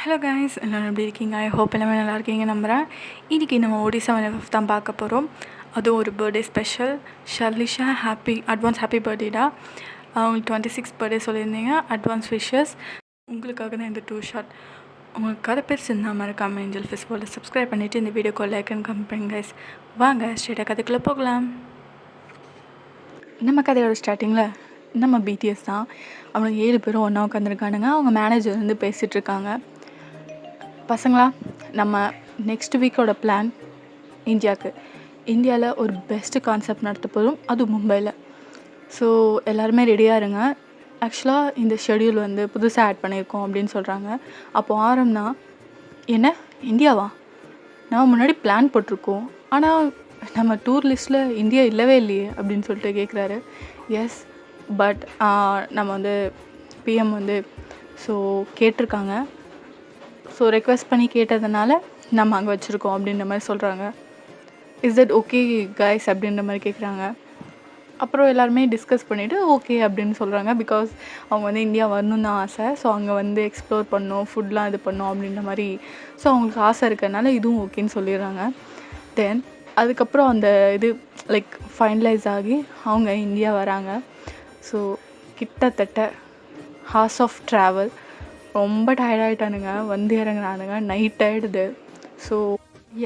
Hello guys, எல்லோரும் எப்படி இருக்கீங்க? ஐ ஹோப் எல்லாமே நல்லா இருக்கீங்க நம்புகிறேன். இன்றைக்கி நம்ம ஒடிசா FF தான் பார்க்க போகிறோம். அதுவும் ஒரு birthday special. Sharlisha advance happy பர்த்டேடா. அவங்களுக்கு 26 பர்த்டே சொல்லியிருந்தீங்க. Advance wishes. உங்களுக்காக தான் இந்த 2 ஷாட். உங்களுக்கு கதை பெருசுன்னா மறக்காமல் ஏஞ்சல் ஃபெஸ்டிவலில் சப்ஸ்கிரைப் பண்ணிவிட்டு இந்த வீடியோக்கு லைக் அண்ட் கமெண்ட் பண்ணுங்க கைஸ். வாங்க ஸ்ட்ரெயிட்டாக கதைக்குள்ளே போகலாம். நம்ம கதையோட ஸ்டார்டிங்கில் நம்ம பிடிஎஸ் தான். அவங்க 7 பேரும் ஒன்றா உட்காந்துருக்கானுங்க. அவங்க மேனேஜர் வந்து பேசிகிட்ருக்காங்க. பசங்களா, நம்ம நெக்ஸ்ட் வீக்கோட பிளான் இந்தியாவில் ஒரு பெஸ்ட்டு கான்செப்ட் நடத்த போகிறோம், அதுவும் மும்பையில். ஸோ எல்லாருமே ரெடியாக இருங்க. ஆக்சுவலாக இந்த ஷெடியூல் வந்து புதுசாக ஆட் பண்ணியிருக்கோம் அப்படின்னு சொல்கிறாங்க. அப்போது ஆரம்னா, என்ன இந்தியாவா? நம்ம முன்னாடி பிளான் போட்டிருக்கோம், ஆனால் நம்ம டூர் லிஸ்ட்டில் இந்தியா இல்லவே இல்லையே அப்படின்னு சொல்லிட்டு கேட்குறாரு. எஸ், பட் நம்ம வந்து பிஎம் வந்து ஸோ கேட்டிருக்காங்க. ஸோ ரெக்வெஸ்ட் பண்ணி கேட்டதுனால நம்ம அங்கே வச்சுருக்கோம் அப்படின்ற மாதிரி சொல்கிறாங்க. இஸ் தட் ஓகே கைஸ் அப்படின்ற மாதிரி கேட்குறாங்க. அப்புறம் எல்லாருமே டிஸ்கஸ் பண்ணிவிட்டு ஓகே அப்படின்னு சொல்கிறாங்க. பிகாஸ் அவங்க வந்து இந்தியா வரணுன்னு தான் ஆசை. ஸோ அங்கே வந்து எக்ஸ்ப்ளோர் பண்ணணும், ஃபுட்லாம் இது பண்ணணும் அப்படின்ற மாதிரி. ஸோ அவங்களுக்கு ஆசை இருக்கிறதுனால இதுவும் ஓகேன்னு சொல்லிடுறாங்க. தென் அதுக்கப்புறம் அந்த இது லைக் ஃபைனலைஸ் ஆகி அவங்க இந்தியா வராங்க. ஸோ கிட்டத்தட்ட ஹார்ஸ் ஆஃப் ட்ராவல். ரொம்ப டயர்டாகிட்டானுங்க. வந்து இறங்குறானுங்க. நைட் ஆகிடுது. ஸோ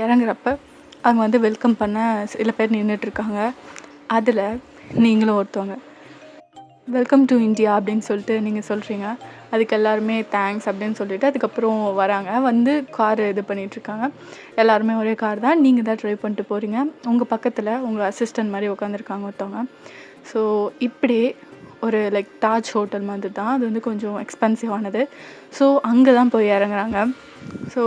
இறங்குறப்ப அங்கே வந்து வெல்கம் பண்ண சில பேர் நின்றுட்டுருக்காங்க. அதில் நீங்களும் ஒருத்தவங்க. வெல்கம் டு இந்தியா அப்படின்னு சொல்லிட்டு நீங்கள் சொல்கிறீங்க. அதுக்கு எல்லாருமே தேங்க்ஸ் அப்படின்னு சொல்லிவிட்டு அதுக்கப்புறம் வராங்க. வந்து கார் இது பண்ணிகிட்ருக்காங்க. எல்லாருமே ஒரே கார் தான். நீங்கள் தான் ட்ரைவ் பண்ணிட்டு போகிறீங்க. உங்கள் பக்கத்தில் உங்கள் அசிஸ்டன்ட் மாதிரி உட்காந்துருக்காங்க ஒருத்தவங்க. ஸோ இப்படி ஒரு லைக் தாஜ் ஹோட்டல் மாதிரி தான். அது வந்து கொஞ்சம் எக்ஸ்பென்சிவானது. ஸோ அங்கே தான் போய் இறங்குறாங்க. ஸோ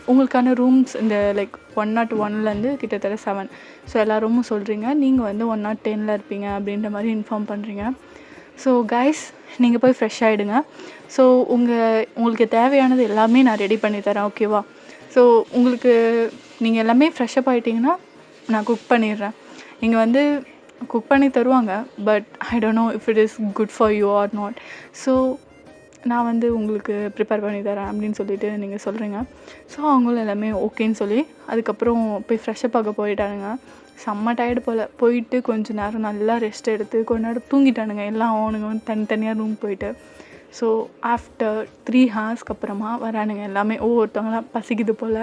உங்களுக்கான ரூம்ஸ் இந்த லைக் 101 கிட்டத்தட்ட 7. ஸோ எல்லா ரூமும் சொல்கிறீங்க. நீங்கள் வந்து 110 இருப்பீங்க அப்படின்ற மாதிரி இன்ஃபார்ம் பண்ணுறீங்க. ஸோ கைஸ், நீங்கள் போய் ஃப்ரெஷ் ஆகிடுங்க. ஸோ உங்களுக்கு தேவையானது எல்லாமே நான் ரெடி பண்ணி தரேன், ஓகேவா? ஸோ நீங்கள் எல்லாமே ஃப்ரெஷ்அப் ஆகிட்டிங்கன்னா நான் குக் பண்ணிடுறேன். நீங்கள் வந்து குக் பண்ணி தருவாங்க. But I don't know if it is good for you are not. So நான் வந்து உங்களுக்கு ப்ரிப்பேர் பண்ணி தரேன் அப்படின்னு சொல்லிட்டு நீங்கள் சொல்கிறீங்க. ஸோ அவங்களும் எல்லாமே ஓகேன்னு சொல்லி அதுக்கப்புறம் போய் ஃப்ரெஷ்அப் ஆக போயிட்டானுங்க. செம்ம டயர்டு போல். போயிட்டு கொஞ்சம் நேரம் நல்லா ரெஸ்ட் எடுத்து கொஞ்ச நேரம் தூங்கிட்டானுங்க. எல்லாம் அவனுங்க வந்து தனித்தனியாக ரூம் போயிட்டு. ஸோ ஆஃப்டர் 3 ஹார்ஸ்க்கு அப்புறமா வரானுங்க எல்லாமே. ஒவ்வொருத்தவங்களாம் பசிக்குது போல்.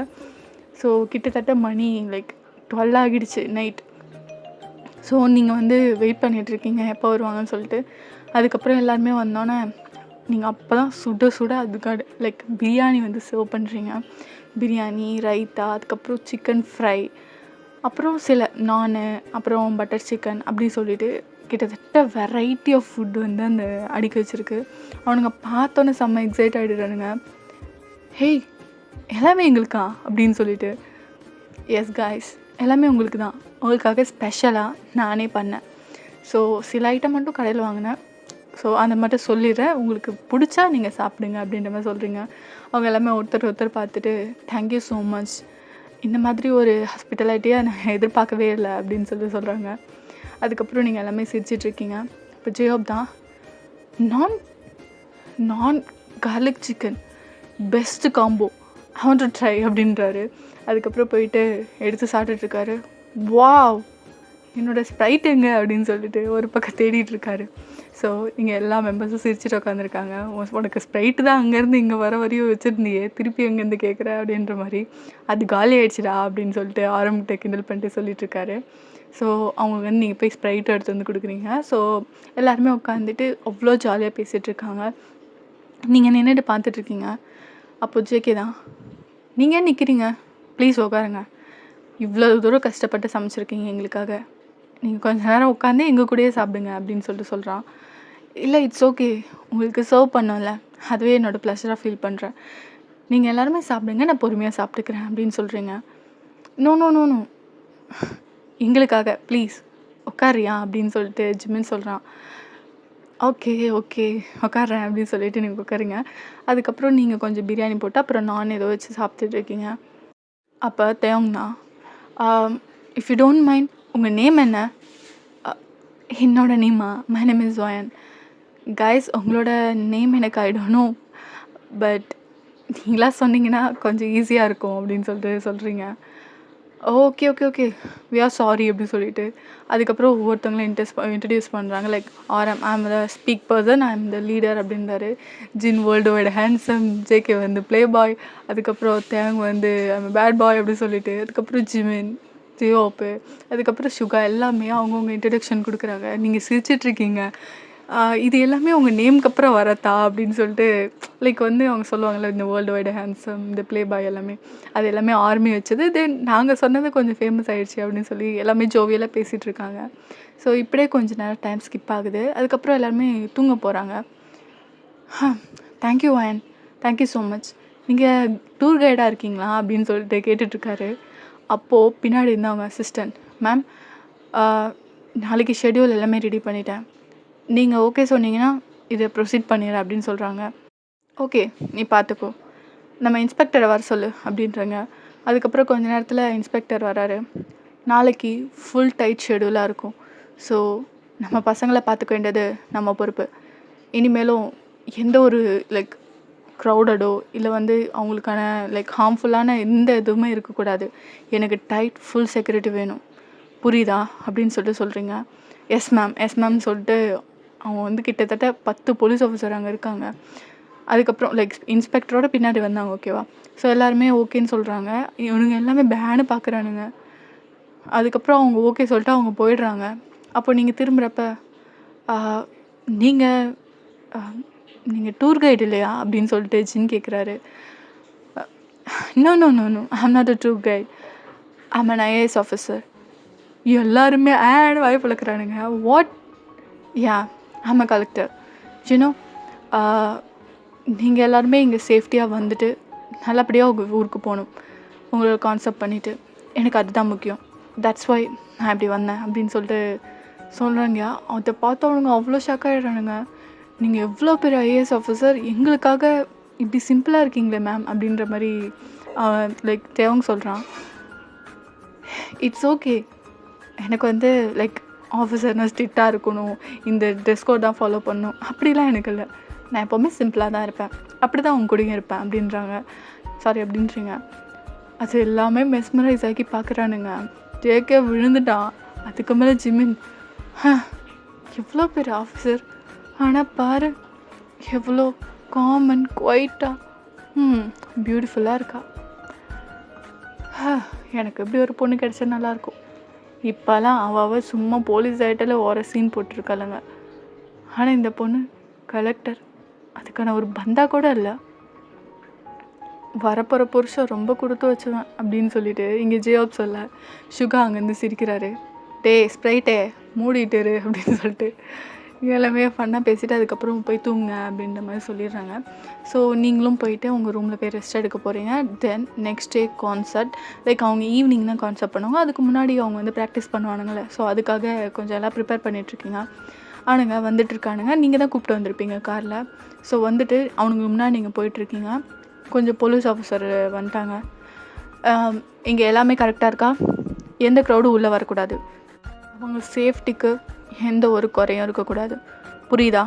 ஸோ கிட்டத்தட்ட மணி லைக் 12 ஆகிடுச்சு நைட். ஸோ நீங்கள் வந்து வெயிட் பண்ணிகிட்ருக்கீங்க எப்போ வருவாங்கன்னு சொல்லிட்டு. அதுக்கப்புறம் எல்லாருமே வந்தோன்னே நீங்கள் அப்போ தான் சுட சுட அதுக்காக லைக் பிரியாணி வந்து சர்வ் பண்ணுறீங்க. பிரியாணி, ரைத்தா, அதுக்கப்புறம் சிக்கன் ஃப்ரை, அப்புறம் சில நானு, அப்புறம் பட்டர் சிக்கன் அப்படி சொல்லிட்டு கிட்டத்தட்ட வெரைட்டி ஆஃப் ஃபுட்டு வந்து அந்த அடுக்கி வச்சுருக்கு. அவனுங்க பார்த்தோன்னே செம்ம எக்ஸைட் ஆகிடுறானுங்க. ஹேய், எல்லாமே எங்களுக்கா அப்படின்னு சொல்லிட்டு. எஸ் காய்ஸ், எல்லாமே உங்களுக்கு தான். உங்களுக்காக ஸ்பெஷலாக நானே பண்ணேன். ஸோ சில ஐட்டம் மட்டும் கடையில் வாங்கினேன். ஸோ அதை மட்டும் சொல்லிடுறேன். உங்களுக்கு பிடிச்சா நீங்கள் சாப்பிடுங்க அப்படின்ற மாதிரி சொல்கிறீங்க. அவங்க எல்லாமே ஒருத்தர் பார்த்துட்டு தேங்க்யூ ஸோ மச், இந்த மாதிரி ஒரு ஹாஸ்பிட்டாலிட்டியாக நான் எதிர்பார்க்கவே இல்லை அப்படின்னு சொல்கிறாங்க. அதுக்கப்புறம் நீங்கள் எல்லாமே சிரிச்சிட்ருக்கீங்க. இப்போ ஜேயோப் தான் நான் garlic chicken best combo, I want to try அப்படின்றாரு. அதுக்கப்புறம் போயிட்டு எடுத்து சாப்பிட்டுட்ருக்காரு. வாவ், என்னோடய ஸ்ப்ரைட் எங்கே அப்படின்னு சொல்லிட்டு ஒரு பக்கம் தேடிட்டுருக்காரு. ஸோ இங்கே எல்லா மெம்பர்ஸும் சிரிச்சுட்டு உட்காந்துருக்காங்க. உனக்கு ஸ்ப்ரைட்டு தான் அங்கேருந்து இங்கே வர வரையும் வச்சுருந்தியே, திருப்பி எங்கேருந்து கேட்குற அப்படின்ற மாதிரி. அது காலி ஆகிடுச்சிடா அப்படின்னு சொல்லிட்டு ஆரம்பிட்ட கிண்டல் பண்ணிட்டு சொல்லிட்டுருக்காரு. ஸோ அவங்களுக்கு வந்து நீங்கள் போய் ஸ்ப்ரைட் எடுத்து வந்து கொடுக்குறீங்க. ஸோ எல்லாருமே உட்காந்துட்டு அவ்வளோ ஜாலியாக பேசிகிட்ருக்காங்க. நீங்கள் நின்றுட்டு பார்த்துட்ருக்கீங்க. அப்போ ஜேகே தான், நீங்கள் ஏன் நிற்கிறீங்க, ப்ளீஸ் உட்காருங்க, இவ்வளோ தூரம் கஷ்டப்பட்டு சமைச்சிருக்கீங்க எங்களுக்காக, நீங்கள் கொஞ்ச நேரம் உட்காந்து எங்கள் கூடயே சாப்பிடுங்க அப்படின்னு சொல்கிறான். இல்லை, இட்ஸ் ஓகே, உங்களுக்கு சர்வ் பண்ணோம்ல, அதுவே என்னோடய ப்ளஷராக ஃபீல் பண்ணுறேன். நீங்கள் எல்லாருமே சாப்பிடுங்க, நான் பொறுமையாக சாப்பிட்டுக்கிறேன் அப்படின்னு சொல்கிறீங்க. நோ நோ நோ நோ, எங்களுக்காக ப்ளீஸ் உட்காரியா அப்படின்னு சொல்லிட்டு ஜிம்மின்னு சொல்கிறான். ஓகே உட்காறேன் அப்படின்னு சொல்லிட்டு நீங்கள் உட்காருங்க. அதுக்கப்புறம் நீங்கள் கொஞ்சம் பிரியாணி போட்டு அப்புறம் நான் ஏதோ வச்சு சாப்பிட்டுட்ருக்கீங்க. அப்போ தேவங்கண்ணா, இஃப் யூ டோன்ட் மைண்ட், உங்கள் நேம் என்ன? என்னோட நேமா? My name is Joan. Guys, உங்களோட நேம் எனக்கு ஐ டோன்ட் நோ, பட் நீங்களா சொன்னீங்கன்னா கொஞ்சம் ஈஸியாக இருக்கும் அப்படின்னு சொல்லிட்டு சொல்கிறீங்க. Okay, okay, okay. We are sorry அப்படி சொல்லிட்டு, அதுக்கப்புறம் ஒவ்வொருத்தவங்களும் இன்ட்ரடியூஸ் பண்ணுறாங்க. Like I am the speak person, I am the leader அப்படின்றாரு. Jin world wide handsome, JK வந்து ப்ளே பாய், அதுக்கப்புறம் தேங் வந்து ஐம் பேட் பாய் அப்படி சொல்லிட்டு, அதுக்கப்புறம் ஜிமின், ஜியோப்பு, அதுக்கப்புறம் சுகா எல்லாமே அவங்கவுங்க இன்ட்ரடக்ஷன் கொடுக்குறாங்க. நீங்கள் சிரிச்சிட்ருக்கீங்க. இது எல்லாமே உங்கள் நேம்க்கு அப்புறம் வரதா அப்படின்னு சொல்லிட்டு லைக் வந்து அவங்க சொல்லுவாங்கள்ல, இந்த வேர்ல்டு வைட் ஹேண்ட்ஸம், இந்த ப்ளே பாய் எல்லாமே அது எல்லாமே ஆர்மி வச்சது. தென் நாங்கள் சொன்னது கொஞ்சம் ஃபேமஸ் ஆகிடுச்சி அப்படின்னு சொல்லி எல்லாமே ஜோவியலாக பேசிகிட்டு இருக்காங்க. ஸோ இப்படியே கொஞ்சம் நேரம் டைம் ஸ்கிப் ஆகுது. அதுக்கப்புறம் எல்லாருமே தூங்க போகிறாங்க. தேங்க்யூ அயன், தேங்க்யூ ஸோ மச். நீங்கள் டூர் கைடாக இருக்கீங்களா அப்படின்னு சொல்லிட்டு கேட்டுட்ருக்காரு. அப்போது பின்னாடி இருந்த அவங்க அசிஸ்டன்ட், மேம் நாளைக்கு ஷெட்யூல் எல்லாமே ரெடி பண்ணிட்டேன், நீங்கள் ஓகே சொன்னீங்கன்னா இதை ப்ரொசீட் பண்ணிடுறேன் அப்படின்னு சொல்கிறாங்க. ஓகே, நீ பார்த்துக்கோ, நம்ம இன்ஸ்பெக்டரை வர சொல்லு அப்படின்றாங்க. அதுக்கப்புறம் கொஞ்ச நேரத்தில் இன்ஸ்பெக்டர் வராரு. நாளைக்கு ஃபுல் டைட் ஷெடியூலாக இருக்கும். ஸோ நம்ம பசங்களை பார்த்துக்க வேண்டியது நம்ம பொறுப்பு. இனிமேலும் எந்த ஒரு லைக் க்ரௌடடோ இல்லை வந்து அவங்களுக்கான லைக் ஹார்ம்ஃபுல்லான எந்த எதுவுமே இருக்கக்கூடாது. எனக்கு டைட் ஃபுல் செக்யூரிட்டி வேணும், புரியுதா அப்படின்னு சொல்லிட்டு சொல்கிறீங்க. எஸ் மேம், எஸ் மேம் சொல்லிட்டு அவங்க வந்து கிட்டத்தட்ட 10 போலீஸ் ஆஃபீஸர் அங்கே இருக்காங்க. அதுக்கப்புறம் லைக் இன்ஸ்பெக்டரோட பின்னாடி வந்தாங்க. ஓகேவா? ஸோ எல்லாருமே ஓகேன்னு சொல்கிறாங்க. இவனுங்க எல்லாமே பேனு பார்க்குறானுங்க. அதுக்கப்புறம் அவங்க ஓகே சொல்லிட்டு அவங்க போயிடுறாங்க. அப்போ நீங்கள் திரும்புகிறப்ப நீங்கள் நீங்கள் டூர் கைடு இல்லையா அப்படின்னு சொல்லிட்டு ஜின் கேட்குறாரு. No no no no, I am not a tour guide, I am an IAS officer. எல்லாருமே ஆடு வாய் பழக்கிறானுங்க. What? Yeah, I am a collector. You know, நீங்கள் எல்லாருமே இங்கே சேஃப்டியாக வந்துட்டு நல்லபடியாக உங்கள் ஊருக்கு போகணும், உங்களோட கான்செப்ட் பண்ணிவிட்டு. எனக்கு அதுதான் முக்கியம். தட்ஸ் ஒய் நான் இப்படி வந்தேன் அப்படின்னு சொல்லிட்டு சொல்கிறாங்க. அதை பார்த்தவனுங்க அவ்வளோ ஷாக் ஆகிடுறானுங்க. நீங்கள் எவ்வளோ பெரிய ஐஏஎஸ் ஆஃபீஸர், எங்களுக்காக இப்படி சிம்பிளாக இருக்கீங்களே மேம் அப்படின்ற மாதிரி லைக் தேவங்க சொல்கிறான். இட்ஸ் ஓகே, எனக்கு வந்து லைக் ஆஃபீஸர்னால் ஸ்ட்ரிக்டாக இருக்கணும், இந்த ட்ரெஸ் கோட் தான் ஃபாலோ பண்ணணும் அப்படிலாம் எனக்கு இல்லை. நான் எப்போவுமே சிம்பிளாக தான் இருப்பேன், அப்படி தான் அவங்க கூடயும் இருப்பேன் அப்படின்றாங்க. சாரி அப்படின்றீங்க. அது எல்லாமே மெஸ்மரைஸ் ஆக்கி பார்க்குறானுங்க. ஜேகே விழுந்துட்டான். அதுக்கு மேலே ஜிமின், எவ்வளோ பெரிய ஆஃபீஸர், ஆனால் பாரு எவ்வளோ காமன் குவைட்டாக பியூட்டிஃபுல்லாக இருக்கா. எனக்கு எப்படி ஒரு பொண்ணு கிடச்சா நல்லாயிருக்கும். இப்போலாம் அவள் சும்மா போலீஸ் ஆகிட்டால ஓர சீன் போட்டிருக்காளுங்க. ஆனால் இந்த பொண்ணு கலெக்டர், அதுக்கான ஒரு பந்தா கூட இல்லை. வரப்போகிற புருஷன் ரொம்ப கொடுத்து வச்சுவேன் அப்படின்னு சொல்லிட்டு இங்கே ஜியோப் சொல்ல சுகா அங்கேருந்து சிரிக்கிறாரு. டே ஸ்ப்ரைட்டே மூடிட்டுரு அப்படின்னு சொல்லிட்டு எல்லாமே ஃபன்னாக பேசிவிட்டு அதுக்கப்புறம் போய் தூங்க அப்படின்ற மாதிரி சொல்லிடுறாங்க. ஸோ நீங்களும் போயிட்டு உங்கள் ரூமில் போய் ரெஸ்ட் எடுக்க போகிறீங்க. Then next day concert. Like அவங்க ஈவினிங் தான் கான்சர்ட் பண்ணுவாங்க. அதுக்கு முன்னாடி அவங்க வந்து ப்ராக்டிஸ் பண்ணுவானுங்களே, ஸோ அதுக்காக கொஞ்சம் எல்லாம் ப்ரிப்பேர் பண்ணிகிட்ருக்கீங்க. அவனுங்க வந்துட்டுருக்கானுங்க. நீங்கள் தான் கூப்பிட்டு வந்திருப்பீங்க காரில். ஸோ வந்துட்டு அவனுக்கு முன்னாடி நீங்கள் போயிட்டுருக்கீங்க. கொஞ்சம் போலீஸ் ஆஃபீஸர் வந்துட்டாங்க. இங்கே எல்லாமே கரெக்டாக இருக்கா? எந்த க்ரௌடும் உள்ளே வரக்கூடாது, அவங்க சேஃப்டிக்கு எந்த ஒரு குறையும் இருக்கக்கூடாது, புரியுதா?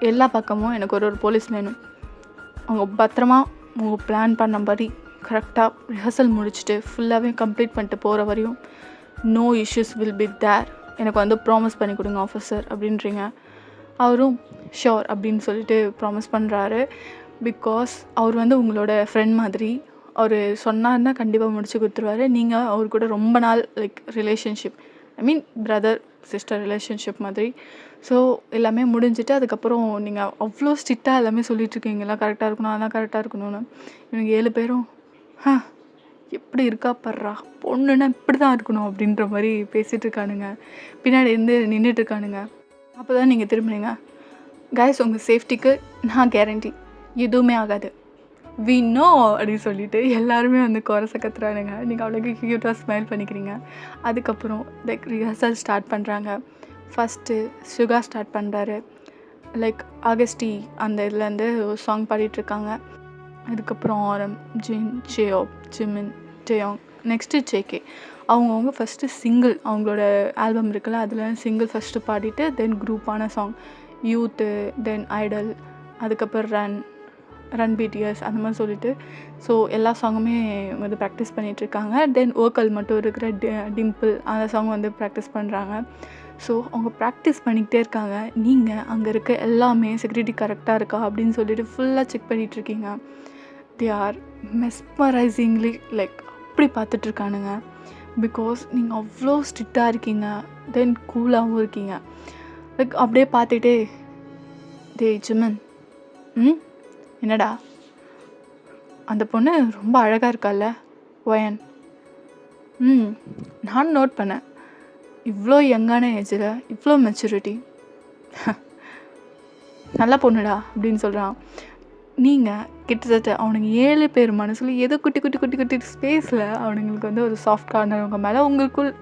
எல்லா பக்கமும் எனக்கு ஒரு போலீஸ் வேணும். அவங்க பத்திரமா அவங்க பிளான் பண்ணபடி கரெக்டாக ரிஹர்சல் முடிச்சுட்டு ஃபுல்லாகவே கம்ப்ளீட் பண்ணிட்டு போகிற வரையும் no issues will be there. எனக்கு வந்து ப்ராமிஸ் பண்ணி கொடுங்க ஆஃபீஸர் அப்படின்றீங்க. அவரும் ஷோர் அப்படின்னு சொல்லிட்டு ப்ராமிஸ் பண்ணுறாரு. பிகாஸ் அவர் வந்து உங்களோட ஃப்ரெண்ட் மாதிரி. அவர் சொன்னார்னா கண்டிப்பாக முடிச்சு கொடுத்துருவாரு. நீங்கள் அவர் கூட ரொம்ப நாள் லைக் ரிலேஷன்ஷிப், ஐ மீன் பிரதர் சிஸ்டர் ரிலேஷன்ஷிப் மாதிரி. ஸோ எல்லாமே முடிஞ்சுட்டு அதுக்கப்புறம் நீங்கள் அவ்வளோ ஸ்ட்ரிக்டாக எல்லாமே சொல்லிகிட்ருக்கீங்க, எல்லாம் கரெக்டாக இருக்கணும், அதெல்லாம் கரெக்டாக இருக்கணும்னு. இவங்க 7 பேரும் எப்படி இருக்கா படுறா பொண்ணுன்னா இப்படி தான் இருக்கணும் அப்படின்ற மாதிரி பேசிகிட்டு இருக்கானுங்க. பின்னாடி இருந்து நின்றுட்டுருக்கானுங்க. அப்போ தான் நீங்கள் திரும்பினீங்க. கைஸ், உங்கள் சேஃப்டிக்கு நான் கேரண்டி, எதுவுமே ஆகாது, வி நோ அப்படின்னு சொல்லிட்டு எல்லாருமே வந்து குறைச கத்துறானுங்க. நீங்கள் அவ்வளோக்கு க்யூட்டாக ஸ்மைல் பண்ணிக்கிறீங்க. அதுக்கப்புறம் லைக் ரிஹர்சல் ஸ்டார்ட் பண்ணுறாங்க. ஃபஸ்ட்டு சுகா ஸ்டார்ட் பண்ணுறாரு. லைக் ஆகஸ்டி அந்த இதுலேருந்து ஒரு சாங் பாடிட்டுருக்காங்க. அதுக்கப்புறம் ஆரம், ஜின், ஜியோப், ஜிமின், டேயோங், நெக்ஸ்ட்டு ஜேகே. அவங்கவுங்க ஃபஸ்ட்டு சிங்கிள், அவங்களோட ஆல்பம் இருக்குல்ல அதில் சிங்கிள் ஃபஸ்ட்டு பாடிட்டு தென் குரூப்பான சாங் யூத்து, தென் ஐடல், அதுக்கப்புறம் ரன், ரன் பிடிஎஸ் அந்த மாதிரி சொல்லிட்டு ஸோ எல்லா சாங்குமே வந்து ப்ராக்டிஸ் பண்ணிகிட்ருக்காங்க. தென் வோக்கல் மட்டும் இருக்கிற டிம்பிள் அந்த சாங் வந்து ப்ராக்டிஸ் பண்ணுறாங்க. ஸோ அவங்க ப்ராக்டிஸ் பண்ணிக்கிட்டே இருக்காங்க. நீங்கள் அங்கே இருக்க எல்லாமே செக்யூரிட்டி கரெக்டாக இருக்கா அப்படின்னு சொல்லிட்டு ஃபுல்லாக செக் பண்ணிகிட்ருக்கீங்க. தே ஆர் மெஸ்மரைசிங்லி லைக் அப்படி பார்த்துட்ருக்கானுங்க. பிகாஸ் நீங்கள் அவ்வளோ ஸ்ட்ரிக்டாக இருக்கீங்க, தென் கூலாகவும் இருக்கீங்க. லைக் அப்படியே பார்த்துட்டே, டேய் ஜிமன், என்னடா அந்த பொண்ணு ரொம்ப அழகாக இருக்கால்ல ஒயன், நான் நோட் பண்ணேன், இவ்வளோ யங்கான ஏஜில் இவ்வளோ மெச்சூரிட்டி, நல்லா பொண்ணுடா அப்படின்னு சொல்கிறான். நீங்கள் கிட்டத்தட்ட அவனுங்க 7 பேர் மனசில் ஏதோ குட்டி குட்டி குட்டி குட்டி ஸ்பேஸில் அவனுங்களுக்கு வந்து ஒரு சாஃப்ட் கார்னர் உங்கள் மேலே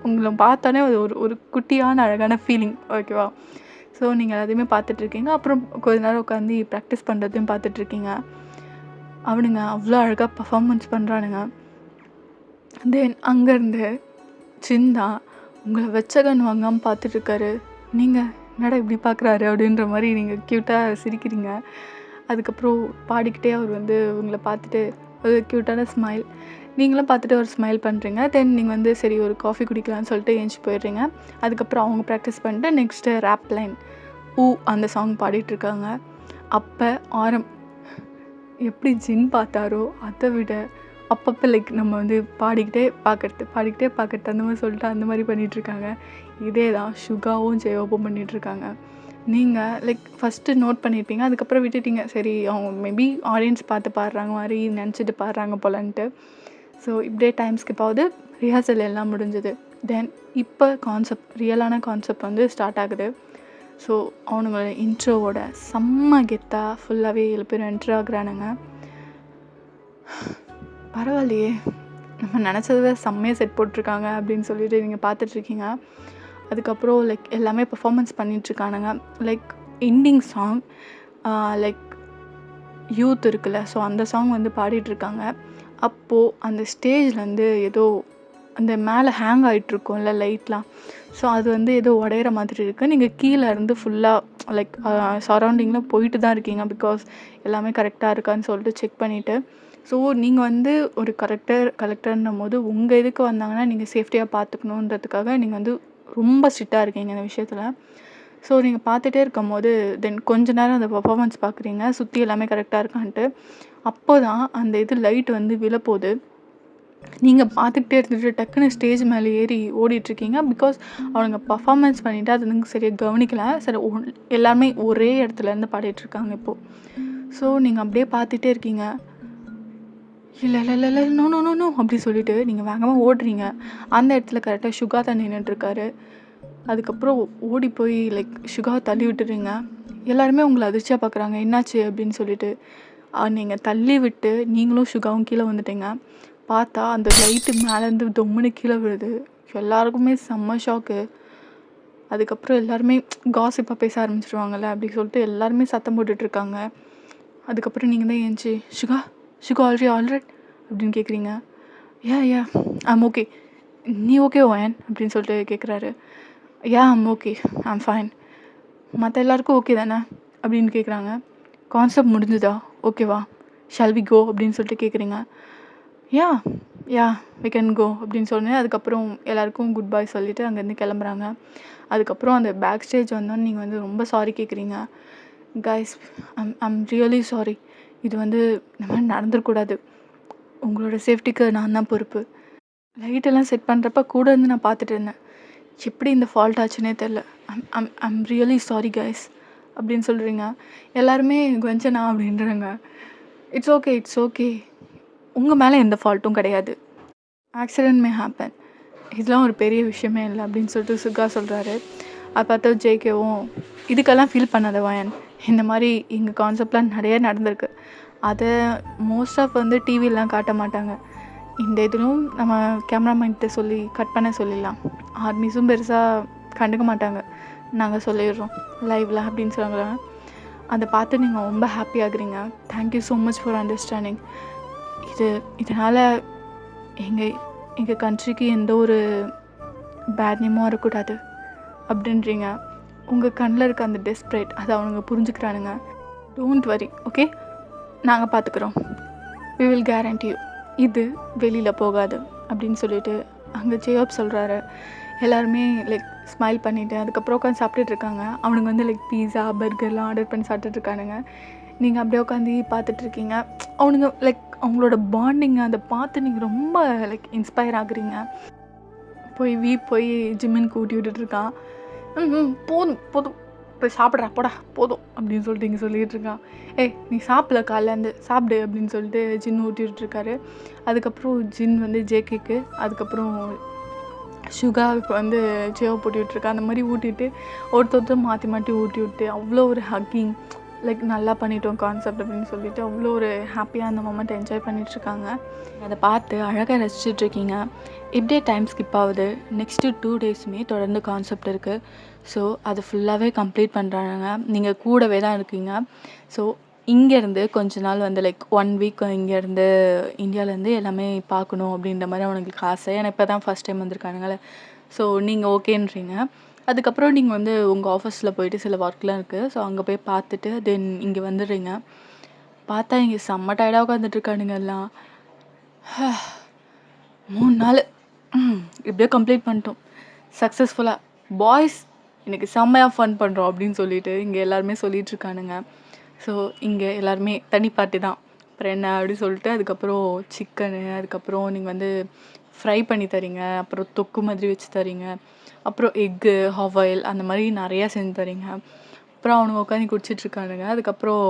உங்களை பார்த்தானே ஒரு குட்டியான அழகான ஃபீலிங், ஓகேவா? ஸோ நீங்கள் எல்லாத்தையுமே பார்த்துட்ருக்கீங்க. அப்புறம் கொஞ்ச நேரம் உட்காந்து ப்ராக்டிஸ் பண்ணுறதையும் பார்த்துட்ருக்கீங்க. அவனுங்க அவ்வளோ அழகாக பர்ஃபார்மன்ஸ் பண்ணுறானுங்க. தென் அங்கேருந்து சின்ன உங்களை வெச்சகன் வாங்காமல் பார்த்துட்ருக்காரு. நீங்கள் என்னடா இப்படி பார்க்குறாரு அப்படின்ற மாதிரி நீங்கள் க்யூட்டாக சிரிக்கிறீங்க. அதுக்கப்புறம் பாடிக்கிட்டே அவர் வந்து உங்களை பார்த்துட்டு ஒரு க்யூட்டான ஸ்மைல், நீங்களும் பார்த்துட்டு ஒரு ஸ்மைல் பண்ணுறீங்க. தென் நீங்கள் வந்து சரி ஒரு காஃபி குடிக்கலான்னு சொல்லிட்டு ஏஞ்சி போயிடுறீங்க. அதுக்கப்புறம் அவங்க ப்ராக்டிஸ் பண்ணிட்டு நெக்ஸ்ட்டு ரேப் லைன் அந்த சாங் பாடிட்டுருக்காங்க. அப்போ எப்படி ஜின் பார்த்தாரோ அதை விட அப்பப்போ லைக் நம்ம வந்து பாடிக்கிட்டே பார்க்கறது அந்த மாதிரி சொல்லிட்டு அந்த மாதிரி பண்ணிகிட்ருக்காங்க. இதே தான் சுகாவும் ஜெயோவும் பண்ணிகிட்ருக்காங்க. நீங்கள் லைக் ஃபஸ்ட்டு நோட் பண்ணியிருப்பீங்க, அதுக்கப்புறம் விட்டுட்டீங்க. சரி அவங்க மேபி ஆடியன்ஸ் பார்த்து பாடுறாங்க மாதிரி நினச்சிட்டு பாடுறாங்க போலன்ட்டு. ஸோ இப்படியே டைம் ஸ்கிப் ஆகுது. ரிஹர்சல் எல்லாம் முடிஞ்சுது. தென் இப்போ ரியலான கான்செப்ட் வந்து ஸ்டார்ட் ஆகுது. ஸோ அவனுங்களோட இன்ட்ரோவோட செம்ம கெத்தாக ஃபுல்லாகவே 7 பேர் என்ட்ரு ஆகுறானுங்க. பரவாயில்லையே, நம்ம நினச்சதை செம்மையாக செட் போட்டிருக்காங்க அப்படின்னு சொல்லிட்டு நீங்கள் பார்த்துட்ருக்கீங்க. அதுக்கப்புறம் லைக் எல்லாமே பெர்ஃபார்மன்ஸ் பண்ணிகிட்ருக்கானுங்க. Like ending song like youth இருக்குல்ல, ஸோ அந்த சாங் வந்து பாடிட்டுருக்காங்க. அப்போது அந்த ஸ்டேஜில் வந்து ஏதோ அந்த மேலே ஹேங் ஆகிட்ருக்கோம்ல லைட்லாம், ஸோ அது வந்து ஏதோ உடையிற மாதிரி இருக்குது. நீங்கள் கீழே இருந்து ஃபுல்லாக லைக் சரௌண்டிங்கில் போயிட்டு தான் இருக்கீங்க. பிகாஸ் எல்லாமே கரெக்டாக இருக்கான்னு சொல்லிட்டு செக் பண்ணிவிட்டு, ஸோ நீங்கள் வந்து ஒரு கலெக்டர்ன்னும் போது உங்கள் இதுக்கு வந்தாங்கன்னா நீங்கள் சேஃப்டியாக பார்த்துக்கணுன்றதுக்காக நீங்கள் வந்து ரொம்ப ஸ்ட்ரிக்டாக இருக்கீங்க இந்த விஷயத்தில். ஸோ நீங்கள் பார்த்துட்டே இருக்கும் போது தென் கொஞ்ச நேரம் அந்த பர்ஃபார்மன்ஸ் பார்க்குறீங்க, சுற்றி எல்லாமே கரெக்டாக இருக்கான்ட்டு. அப்போ தான் அந்த இது லைட் வந்து விழப்போகுது. நீங்கள் பார்த்துக்கிட்டே இருந்துட்டு டக்குன்னு ஸ்டேஜ் மேலே ஏறி ஓடிட்டுருக்கீங்க. பிகாஸ் அவனுங்க பர்ஃபார்மன்ஸ் பண்ணிவிட்டு அது வந்து சரியாக கவனிக்கலை. சரி எல்லாருமே ஒரே இடத்துலேருந்து பாடிட்டுருக்காங்க இப்போது. ஸோ நீங்கள் அப்படியே பார்த்துட்டே இருக்கீங்க. இல்லை நோ நோ நோ நோ அப்படி சொல்லிவிட்டு நீங்கள் வேகமாக ஓடுறீங்க. அந்த இடத்துல கரெக்டாக சுகா தான் நின்றுட்டுருக்காரு. அதுக்கப்புறம் ஓடி போய் லைக் சுகாவை தள்ளி விட்டுறீங்க. எல்லாருமே உங்களை அதிர்ச்சியாக பார்க்குறாங்க, என்னாச்சு அப்படின்னு சொல்லிட்டு. நீங்கள் தள்ளி விட்டு நீங்களும் சுகாவும் கீழே வந்துட்டீங்க. பார்த்தா அந்த லைட்டு மேலேருந்து தொம்முன்னு கீழே விழுது. எல்லாருக்குமே செம்ம ஷாக்கு. அதுக்கப்புறம் எல்லாருமே காசிப்பாக பேச ஆரம்பிச்சிருவாங்கள்ல, அப்படி சொல்லிட்டு எல்லாருமே சத்தம் போட்டுட்ருக்காங்க. அதுக்கப்புறம் நீங்கள் தான் ஏஞ்சி சுகா ஆல்ரைட் அப்படின்னு கேட்குறீங்க. ஏன் ஐம் ஓகே, நீ ஓகே ஒயன் அப்படின்னு சொல்லிட்டு கேட்குறாரு. ஐம் ஓகே, ஐம் ஃபைன், மற்ற எல்லாருக்கும் ஓகே தானே அப்படின்னு கேட்குறாங்க. கான்செப்ட் முடிஞ்சுதா, ஓகேவா, ஷால் வி கோ அப்படின்னு சொல்லிட்டு கேட்குறீங்க. யா வி கேன் கோ அப்படின்னு சொன்னேன். அதுக்கப்புறம் எல்லாருக்கும் குட் பை சொல்லிவிட்டு அங்கேருந்து கிளம்புறாங்க. அதுக்கப்புறம் அந்த பேக் ஸ்டேஜ் வந்தோன்னு நீங்கள் வந்து ரொம்ப சாரி கேட்குறீங்க. கைஸ், ஐம் ரியலி சாரி, இது வந்து இந்த மாதிரி நடந்துடக்கூடாது, உங்களோட சேஃப்டிக்கு நான் தான் பொறுப்பு. லைட்டெல்லாம் செட் பண்ணுறப்ப கூட இருந்து நான் பார்த்துட்டு இருந்தேன், எப்படி இந்த ஃபால்ட் ஆச்சுன்னே தெரில. ஐம் ரியலி சாரி கைஸ் அப்படின்னு சொல்கிறீங்க. எல்லாருமே கொஞ்சனா அப்படின்றாங்க. இட்ஸ் ஓகே, உங்கள் மேலே எந்த ஃபால்ட்டும் கிடையாது, ஆக்சிடென்ட் மே ஹேப்பன், இதெல்லாம் ஒரு பெரிய விஷயமே இல்லை அப்படின்னு சொல்லிட்டு சுகா சொல்கிறாரு. அதை பார்த்தா ஜேகேவும் இதுக்கெல்லாம் ஃபீல் பண்ணாத வயன், இந்த மாதிரி எங்கள் கான்செப்ட்லாம் நிறைய நடந்திருக்கு, அதை மோஸ்ட் ஆஃப் வந்து டிவிலலாம் காட்ட மாட்டாங்க, இந்த இதிலும் நம்ம கேமராமேன்கிட்ட சொல்லி கட் பண்ண சொல்லிடலாம், ஆர்மிஸும் பெருசாக கண்டுக்க மாட்டாங்க, நாங்கள் சொல்லிடுறோம் லைவில் அப்படின்னு சொல்லுவாங்க. அதை பார்த்து நீங்கள் ரொம்ப ஹாப்பி ஆகுறீங்க. Thank you so much for understanding. இதனால் எங்கள் கண்ட்ரிக்கு எந்த ஒரு பேட் நேமும் வரக்கூடாது அப்படின்றீங்க. உங்கள் கண்ணில் இருக்க அந்த டெஸ்ப்ரேட் அதை அவனுங்க புரிஞ்சுக்கிறானுங்க. டோன்ட் வரி, ஓகே, நாங்கள் பார்த்துக்குறோம், வி வில் கேரண்டி யூ, இது வெளியில் போகாது அப்படின்னு சொல்லிட்டு அங்கே ஜேயோப் சொல்கிறாரு. எல்லாருமே லைக் ஸ்மைல் பண்ணிவிட்டு அதுக்கப்புறம் உட்காந்து சாப்பிட்டுட்டு இருக்காங்க. அவனுங்க வந்து லைக் பீஸா பர்கர்லாம் ஆர்டர் பண்ணி சாப்பிட்டுட்ருக்கானுங்க. நீங்கள் அப்படியே உட்காந்து பார்த்துட்ருக்கீங்க. அவனுங்க லைக் அவங்களோட பாண்டிங் அதை பார்த்து நீங்கள் ரொம்ப லைக் இன்ஸ்பயர் ஆகுறீங்க. போய் ஜிம்மினுக்கு ஊட்டி விட்டுட்ருக்கான். போதும் போதும் போய் சாப்பிட்றா போடா போதும் அப்படின்னு சொல்லிட்டு இங்கே சொல்லிகிட்டு இருக்கான். நீ சாப்பிடல காலையிலேருந்து சாப்பிடு அப்படின்னு சொல்லிட்டு ஜின் ஊட்டி விட்டுருக்காரு. அதுக்கப்புறம் ஜின் வந்து ஜேகேக்கு, அதுக்கப்புறம் சுகாவுக்கு வந்து ஜியோ போட்டி விட்டுருக்கா. அந்த மாதிரி ஊட்டிட்டு ஒருத்தர் மாற்றி ஊட்டி விட்டு அவ்வளோ ஒரு ஹக்கிங் லைக் நல்லா பண்ணிட்டோம் கான்செப்ட் அப்படின்னு சொல்லிட்டு அவ்வளோ ஒரு ஹாப்பியாக அந்த மொமெண்ட் என்ஜாய் பண்ணிகிட்ருக்காங்க. அதை பார்த்து அழகாக ரசிச்சுட்ருக்கீங்க. இப்படியே டைம் ஸ்கிப் ஆகுது. நெக்ஸ்ட்டு 2 டேஸுமே தொடர்ந்து கான்செப்ட் இருக்குது. ஸோ அது ஃபுல்லாகவே கம்ப்ளீட் பண்ணுறாங்க. நீங்கள் கூடவே தான் இருக்கீங்க. ஸோ இங்கேருந்து கொஞ்ச நாள் வந்து லைக் 1 வீக் இங்கேருந்து இந்தியாவிலேருந்து எல்லாமே பார்க்கணும் அப்படின்ற மாதிரி அவனுங்களுக்கு ஆசை. ஏன்னா இப்போ தான் ஃபஸ்ட் டைம் வந்திருக்கானுங்களே. ஸோ நீங்கள் ஓகேன்றீங்க. அதுக்கப்புறம் நீங்கள் வந்து உங்கள் ஆஃபீஸில் போயிட்டு சில ஒர்க்லாம் இருக்குது. ஸோ அங்கே போய் பார்த்துட்டு தென் இங்கே வந்துடுறீங்க. பார்த்தா இங்கே செம்ம டயர்டாக உட்காந்துட்ருக்கானுங்க எல்லாம். 3 நாள் இப்படியே கம்ப்ளீட் பண்ணிட்டோம் சக்ஸஸ்ஃபுல்லாக. பாய்ஸ் எனக்கு செம்மையாக ஃபன் பண்ணுறோம் அப்படின்னு சொல்லிட்டு இங்கே எல்லாருமே சொல்லிகிட்ருக்கானுங்க. ஸோ இங்கே எல்லாருமே தனி பார்ட்டி தான். அப்புறம் என்ன அப்படின்னு சொல்லிட்டு அதுக்கப்புறம் சிக்கனு, அதுக்கப்புறம் நீங்கள் வந்து ஃப்ரை பண்ணி தரீங்க, அப்புறம் தொக்கு மாதிரி வச்சு தரீங்க, அப்புறம் எக்கு ஹவாயில் அந்த மாதிரி நிறையா செஞ்சு தரீங்க. அப்புறம் அவனுங்க உட்காந்து குடிச்சிட்ருக்கானுங்க. அதுக்கப்புறம்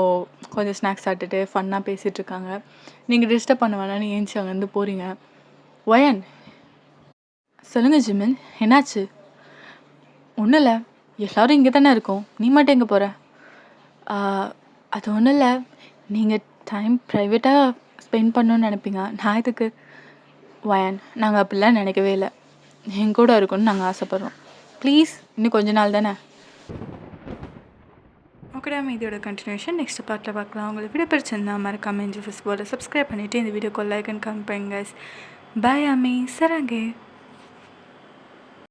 கொஞ்சம் ஸ்நாக்ஸ் சாப்பிட்டுட்டு ஃபன்னாக பேசிகிட்ருக்காங்க. நீங்கள் டிஸ்டர்ப் பண்ண வேணாம், நீங்கள் ஏஞ்சி அங்கேருந்து போகிறீங்க. வயன் சொல்லுங்கள் ஜிமின், என்னாச்சு? ஒன்றும் இல்லை, எல்லோரும் இங்கே தானே இருக்கோம், நீ மட்டும் எங்கே போகிற? அது ஒன்றும் இல்லை, நீங்கள் டைம் ப்ரைவேட்டாக ஸ்பெண்ட் பண்ணணுன்னு நினைப்பீங்க, நான் இதுக்கு? வயன் நாங்கள் அப்படிலாம் நினைக்கவே இல்லை, என் கூட இருக்கணும்னு நாங்கள் ஆசைப்பட்றோம். ப்ளீஸ் இன்னும் கொஞ்ச நாள் தானே. ஓகே, இதோட கண்டினியூஷன் நெக்ஸ்ட் பார்ட்டில் பார்க்கலாம். உங்களுக்கு வீடியோ பிடிச்சிருந்தா மறக்காம ஃபேஸ்புக்கில் சப்ஸ்கிரைப் பண்ணிவிட்டு இந்த வீடியோக்கு லைக் அண்ட் கமெண்ட் பண்ணுங்க. பாய் அம்மி சராங்கே.